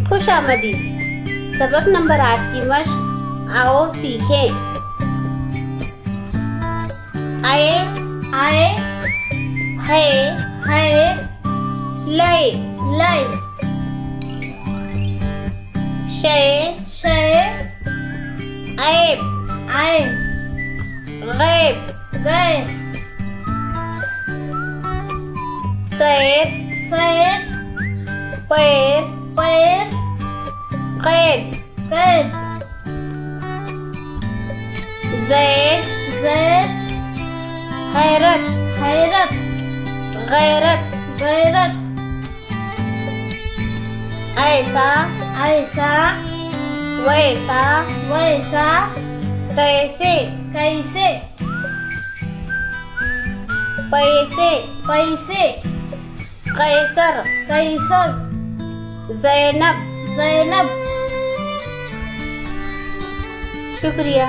खुशामदी। सबक number 8 की मश्क आओ सीखें। आए आए है है लय लय शय शय ऐब आए गैब गए सैर सैर पैर पैर कैद कैद जैद जैद हैरत हैरत गैरत गैरत ऐसा ऐसा वैसा वैसा तैसे कैसे पैसे पैसे कैसर कैसर जैनब। जैनब। शुक्रिया।